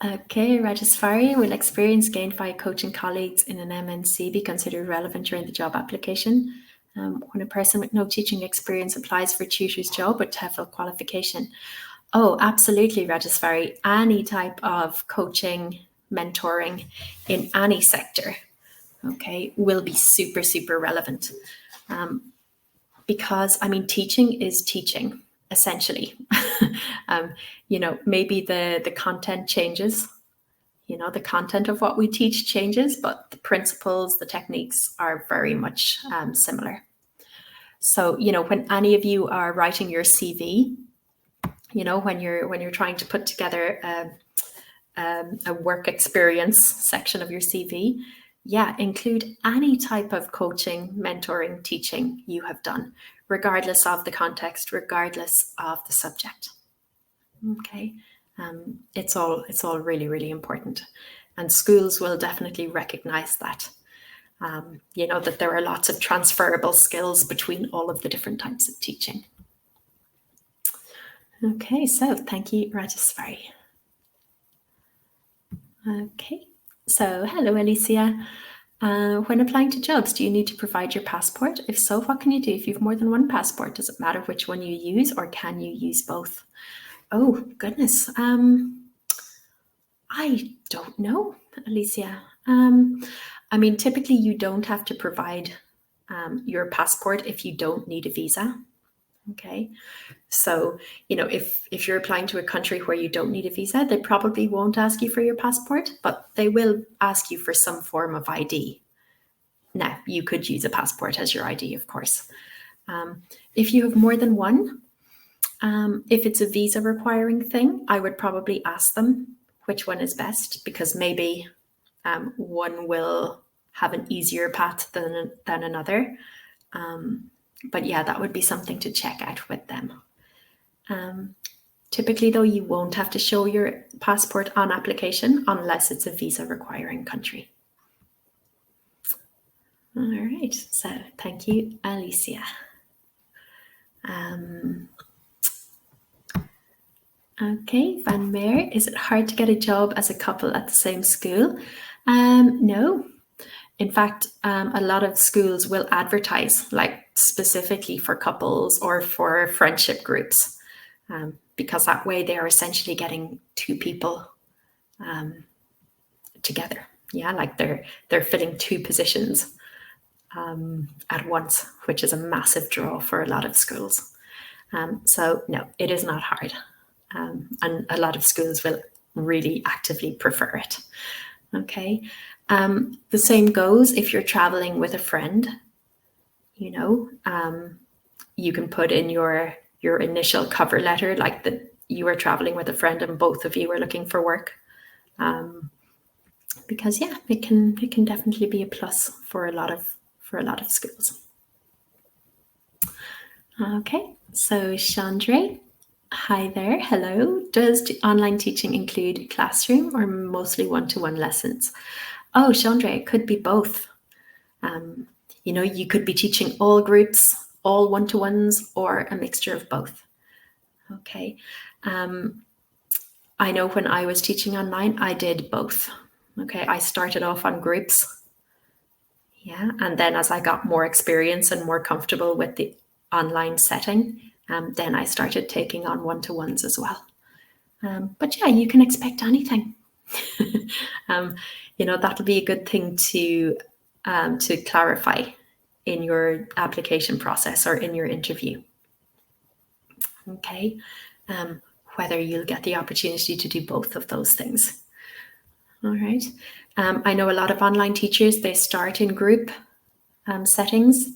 Okay, Rajaswari, will experience gained by coaching colleagues in an MNC be considered relevant during the job application? When a person with no teaching experience applies for a tutor's job with TEFL qualification? Oh, absolutely, Rajaswari. Any type of coaching, mentoring in any sector, okay, will be super, super relevant. Because, I mean, teaching is teaching. Essentially, you know, maybe the content changes, you know, the content of what we teach changes, but the principles, the techniques are very much similar. So, you know, when any of you are writing your CV, you know, when you're trying to put together a work experience section of your CV, yeah, include any type of coaching, mentoring, teaching you have done, regardless of the context, regardless of the subject. Okay, it's all really, really important, and schools will definitely recognize that. that there are lots of transferable skills between all of the different types of teaching. Okay, so thank you, Rajeshwari. Okay, so hello, Alicia. When applying to jobs, do you need to provide your passport? If so, what can you do if you have more than one passport? Does it matter which one you use, or can you use both? Oh, goodness. I don't know, Alicia. I mean, typically you don't have to provide your passport if you don't need a visa. Okay. So, if you're applying to a country where you don't need a visa, they probably won't ask you for your passport, but they will ask you for some form of ID. Now, you could use a passport as your ID, of course. If you have more than one, if it's a visa requiring thing, I would probably ask them which one is best, because maybe one will have an easier path than another. But yeah, that would be something to check out with them. Typically, though, you won't have to show your passport on application unless it's a visa requiring country. All right, so thank you, Alicia. Okay, Van Meer, is it hard to get a job as a couple at the same school? No. In fact, a lot of schools will advertise like specifically for couples or for friendship groups, because that way they are essentially getting two people together. Yeah, like they're filling two positions at once, which is a massive draw for a lot of schools. So no, it is not hard. And a lot of schools will really actively prefer it. Okay. The same goes if you're traveling with a friend. You can put in your initial cover letter, like that you were traveling with a friend and both of you were looking for work. Because yeah, it can definitely be a plus for a lot of schools. Okay, so Chandra. Hi there, hello. Does online teaching include classroom or mostly one-to-one lessons? Oh, Chandra, it could be both. You could be teaching all groups, all one-to-ones, or a mixture of both. Okay. I know when I was teaching online, I did both. Okay, I started off on groups. Yeah, and then as I got more experience and more comfortable with the online setting, then I started taking on one-to-ones as well. But yeah, you can expect anything. That'll be a good thing to clarify in your application process or in your interview. Okay, whether you'll get the opportunity to do both of those things. All right. I know a lot of online teachers, they start in group settings.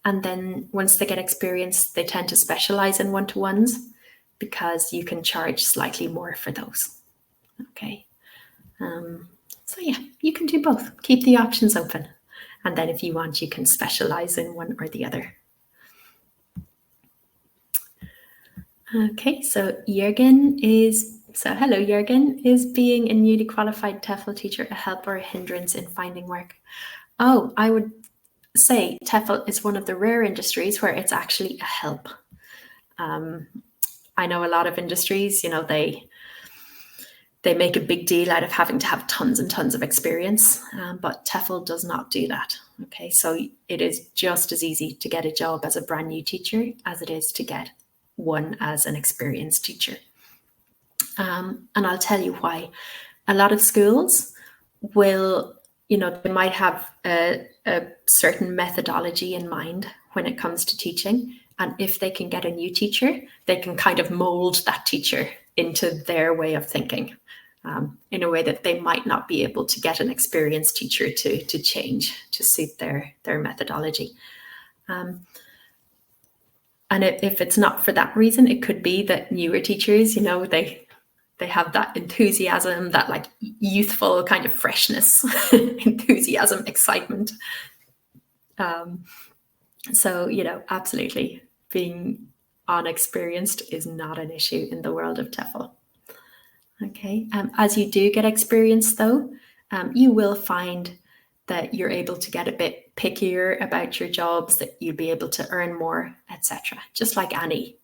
And then once they get experience, they tend to specialize in one-to-ones because you can charge slightly more for those. Okay. So yeah, you can do both. Keep the options open. And then if you want, you can specialize in one or the other. Okay, so hello Jürgen, is being a newly qualified TEFL teacher a help or a hindrance in finding work? Oh, I would say TEFL is one of the rare industries where it's actually a help. I know a lot of industries, they make a big deal out of having to have tons and tons of experience, but TEFL does not do that. Okay, so it is just as easy to get a job as a brand new teacher as it is to get one as an experienced teacher. And I'll tell you why. A lot of schools will, they might have a certain methodology in mind when it comes to teaching. And if they can get a new teacher, they can kind of mold that teacher into their way of thinking in a way that they might not be able to get an experienced teacher to change to suit their methodology. And if it's not for that reason, it could be that newer teachers, they have that enthusiasm, that like youthful kind of freshness, enthusiasm, excitement. So, absolutely being unexperienced is not an issue in the world of TEFL. Okay, as you do get experience though, you will find that you're able to get a bit pickier about your jobs, that you'll be able to earn more, etc. Just like any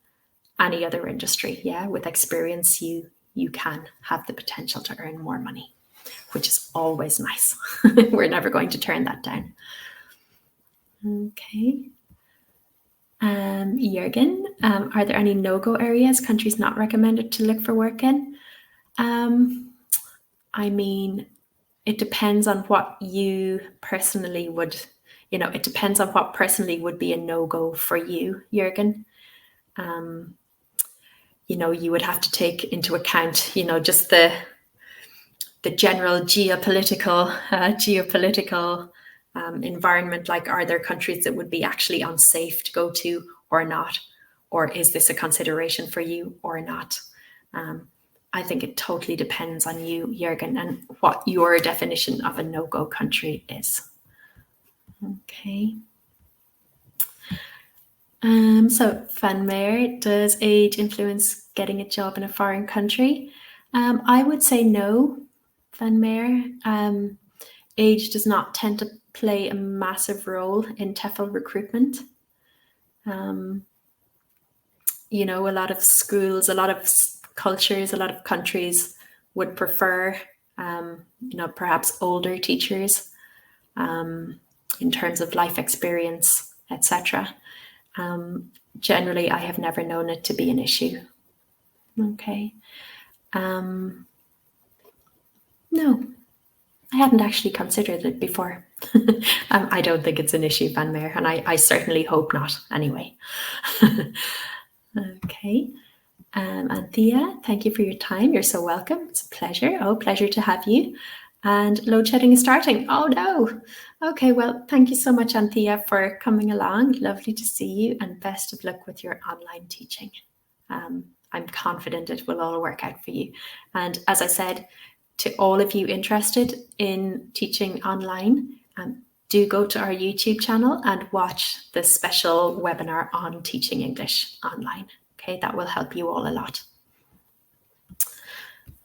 other industry, yeah. With experience, you can have the potential to earn more money, which is always nice. We're never going to turn that down. Okay. Jürgen, are there any no-go areas, countries not recommended to look for work in? I mean, it depends on what you personally would, it depends on what personally would be a no-go for you, Jürgen. You would have to take into account, just the general geopolitical environment. Like, are there countries that would be actually unsafe to go to or not? Or is this a consideration for you or not? I think it totally depends on you, Jürgen, and what your definition of a no-go country is. Okay. So, Van Meer, does age influence getting a job in a foreign country? I would say no, Van Meer. Age does not tend to play a massive role in TEFL recruitment. A lot of schools, a lot of cultures, a lot of countries would prefer, perhaps older teachers in terms of life experience, etc. Generally, I have never known it to be an issue. Okay. No, I hadn't actually considered it before. I don't think it's an issue, Van Meer, and I certainly hope not anyway. Okay. Anthea, thank you for your time. You're so welcome. It's a pleasure. Oh, pleasure to have you. And load shedding is starting. Oh no. Okay, well, thank you so much, Anthea, for coming along. Lovely to see you, and best of luck with your online teaching. I'm confident it will all work out for you. And as I said, to all of you interested in teaching online, do go to our YouTube channel and watch the special webinar on teaching English online. Okay, that will help you all a lot.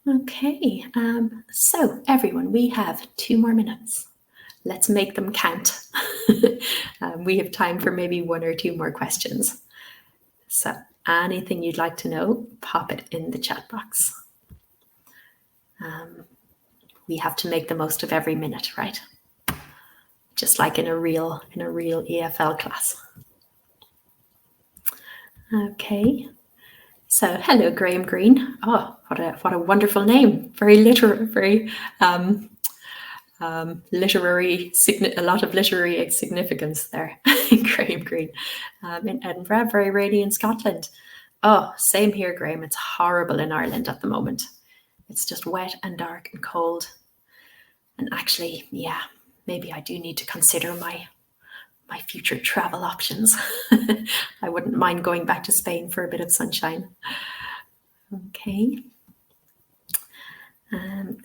Okay, so everyone, we have 2 more minutes. Let's make them count. We have time for maybe 1 or 2 more questions. So anything you'd like to know, pop it in the chat box. We have to make the most of every minute, right? Just like in a real EFL class. Okay. So hello, Graham Green. Oh, what a wonderful name. Very literary, a lot of literary significance there. Graham Green in Edinburgh, very rainy in Scotland. Oh, same here, Graham. It's horrible in Ireland at the moment. It's just wet and dark and cold. And actually, yeah, maybe I do need to consider my future travel options. I wouldn't mind going back to Spain for a bit of sunshine. Okay.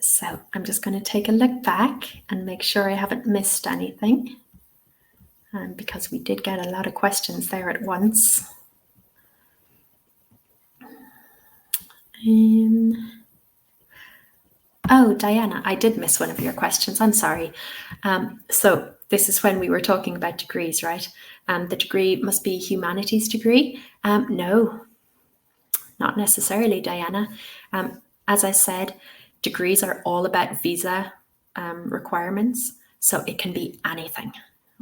So I'm just going to take a look back and make sure I haven't missed anything, because we did get a lot of questions there at once. Oh, Diana, I did miss one of your questions. I'm sorry. So this is when we were talking about degrees, right? The degree must be a humanities degree. No, not necessarily, Diana. As I said, degrees are all about visa requirements. So it can be anything,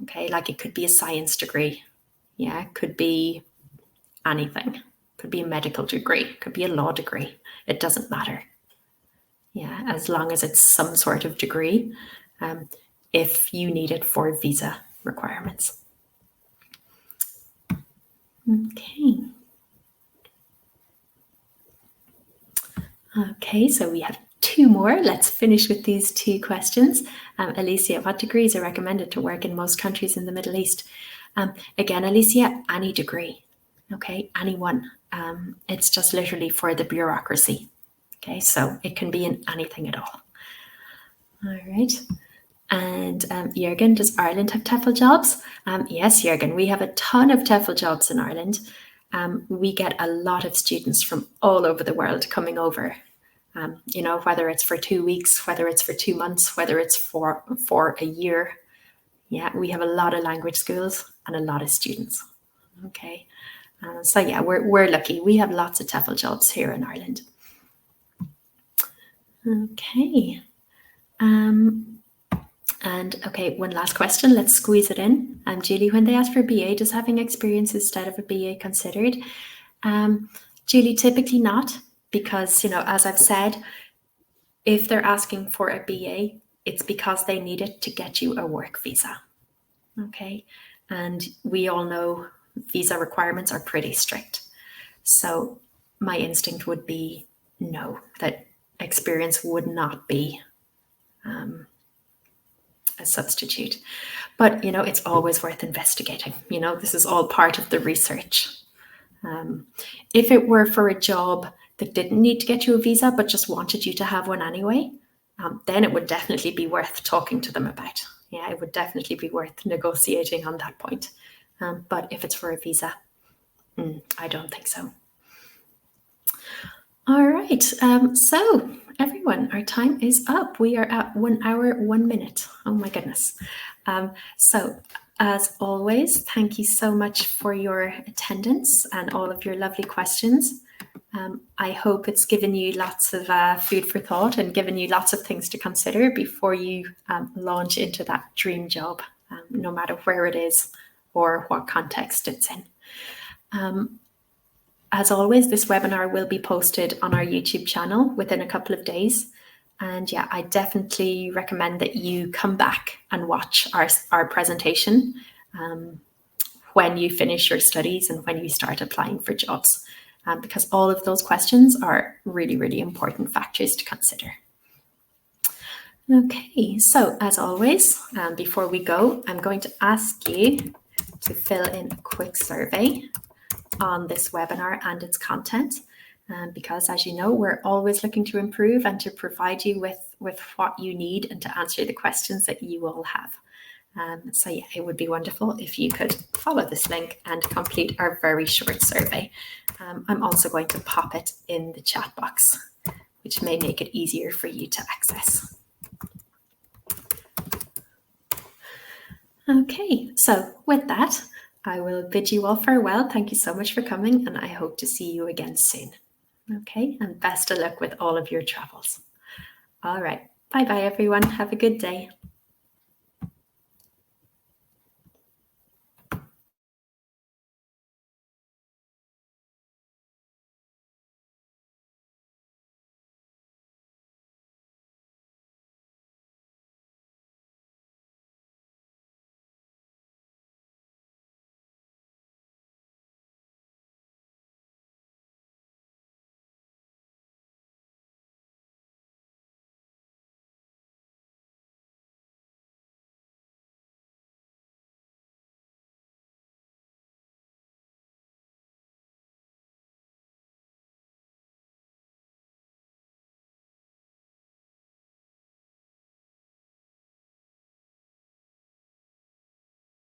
okay? Like it could be a science degree. Yeah, it could be anything. It could be a medical degree. It could be a law degree. It doesn't matter. Yeah, as long as it's some sort of degree, if you need it for visa requirements. Okay. Okay, so we have 2 more. Let's finish with these 2 questions. Alicia, what degrees are recommended to work in most countries in the Middle East? Again, Alicia, any degree, okay, anyone. It's just literally for the bureaucracy. Okay, so it can be in anything at all. All right. And Jürgen, does Ireland have TEFL jobs? Yes, Jürgen, we have a ton of TEFL jobs in Ireland. We get a lot of students from all over the world coming over. Whether it's for 2 weeks, whether it's for 2 months, whether it's for a year. Yeah, we have a lot of language schools and a lot of students. Okay. So yeah, we're lucky. We have lots of TEFL jobs here in Ireland. Okay. And okay, one last question. Let's squeeze it in. Julie, when they ask for a BA, does having experience instead of a BA considered? Julie, typically not, because, as I've said, if they're asking for a BA, it's because they need it to get you a work visa. Okay. And we all know visa requirements are pretty strict. So my instinct would be no, that experience would not be a substitute. But, it's always worth investigating. This is all part of the research. If it were for a job that didn't need to get you a visa, but just wanted you to have one anyway, then it would definitely be worth talking to them about. Yeah, it would definitely be worth negotiating on that point. But if it's for a visa, I don't think so. All right. So everyone, our time is up. We are at 1 hour, 1 minute. Oh my goodness. So as always, thank you so much for your attendance and all of your lovely questions. I hope it's given you lots of food for thought and given you lots of things to consider before you launch into that dream job, no matter where it is or what context it's in. As always, this webinar will be posted on our YouTube channel within a couple of days. And yeah, I definitely recommend that you come back and watch our presentation when you finish your studies and when you start applying for jobs, because all of those questions are really, really important factors to consider. Okay, so as always, before we go, I'm going to ask you to fill in a quick survey on this webinar and its content, because as you know, we're always looking to improve and to provide you with what you need and to answer the questions that you all have. So yeah, it would be wonderful if you could follow this link and complete our very short survey. I'm also going to pop it in the chat box, which may make it easier for you to access. Okay, so with that, I will bid you all farewell. Thank you so much for coming, and I hope to see you again soon. Okay, and best of luck with all of your travels. All right, bye-bye everyone. Have a good day.